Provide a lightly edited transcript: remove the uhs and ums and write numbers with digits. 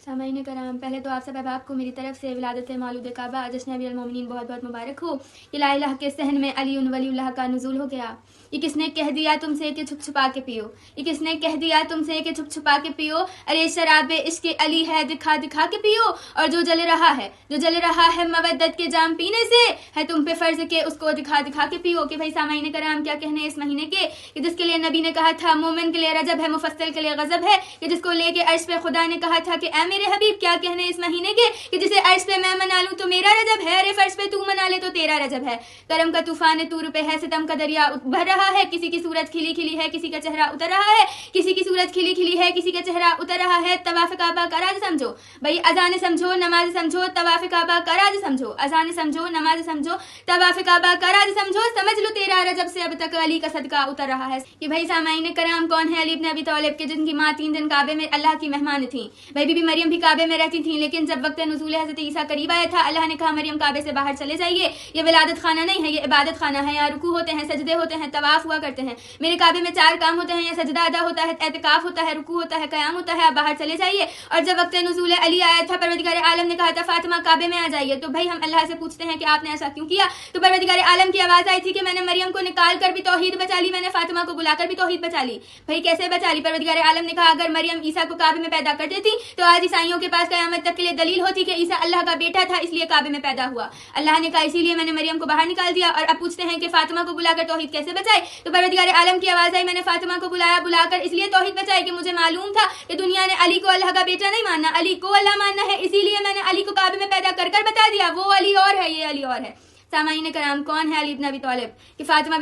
सामाईन कराम, पहले तो आप सब अहबाब को मेरी तरफ से विलादत मौलूद काबा जश्न अमीरुल मोमिनीन बहुत बहुत मुबारक हो। ये ला इलाहा के सहन में अली वलीउल्लाह का नुज़ूल हो गया। ये किसने कह दिया तुमसे कि छुप छुपा के पियो, ये किसने कह दिया तुमसे कि छुप छुपा के पियो। अरे शराब इश्क अली है दिखा दिखा के पियो, और जो जल रहा है मवद्दत के जाम पीने से, है तुम पे फर्ज के उसको दिखा दिखा के पियो। कि भाई सामाईन कराम क्या कहने इस महीने के कि जिसके लिए नबी ने कहा था मोमिन के लिए रजब है, मुफस्सिल के लिए गजब है, कि जिसको लेके अर्श पे खुदा ने कहा था कि ऐ मेरे हबीब क्या कहने इस महीने के कि जिसे अर्श पे मैं मना लूं तो मेरा रजब है, अरे फर्श पे तू मना ले तो तेरा रजब है। करम का तूफान तूर पे है, सितम का दरिया भर रहा है, किसी की सूरत खिली खिली है, किसी का चेहरा उतर रहा है, किसी की सूरत खिली खिली है, किसी का चेहरा उतर रहा है। तवाफ काबा का राज समझो भाई, अजान समझो नमाज समझो, तवाफ काबा का राज समझो, अजान समझो नमाज समझो, तवाफ काबा का राज समझो, समझ लो तेरा रजब से अब तक अली का सदका उतर रहा है। कि भाई सामाईन कराम कौन है अली इब्न अबी तालिब के जिनकी माँ 3 दिन काबे में अल्लाह की मेहमान थी। भाई बीबी मरियम भी काबे में रहती थी, लेकिन जब वक्त नुज़ूल हज़रत ईसा करीब आया था, अल्लाह ने कहा मरियम काबे से बाहर चले जाइए, ये विलादत खाना नहीं है, ये इबादत खाना है, यहाँ रुकू होते हैं, सजदे होते हैं, तवाफ हुआ करते हैं। मेरे काबे में 4 काम होते हैं, ये सजदा अदा होता है, एतिकाफ होता है, रुकू होता है, क़याम होता है, आप बाहर चले जाइए। और जब वक्त नुज़ूल अली आया था, परवरदिगार आलम ने कहा था फातिमा काबे में आ जाइए। तो भाई हम अल्लाह से पूछते हैं कि आपने ऐसा क्यों किया। तो परवरदिगार आलम की आवाज आई थी कि मैंने मरियम को निकाल कर भी तौहीद बचा ली, मैंने फातिमा को बुलाकर भी तौहीद बचा ली। भाई कैसे बचा ली। परवरदिगार आलम ने कहा अगर मरियम ईसा को काबे में पैदा कर देती तो आज ईसाइयों के पास क़यामत तक के लिए दलील होती कि ईसा अल्लाह का बेटा था, इसलिए काबे में पैदा हुआ। अल्लाह ने कहा इसीलिए मैंने मरियम को बाहर निकाल दिया। और अब पूछते हैं कि फातिमा को बुलाकर तौहीद कैसे बचाए। तो परवरदिगार आलम की आवाज आई मैंने फातिमा को बुलाकर इसलिए तौहीद बचाई कि मुझे मालूम था कि दुनिया ने अली को अल्लाह का बेटा नहीं मानना, अली को अल्लाह मानना है, इसीलिए मैंने अली को काबे में पैदा कर बता दिया वो अली और है, ये अली और है। सामाईन कराम कौन है अली इब्न अबी तालिब कि फातिमा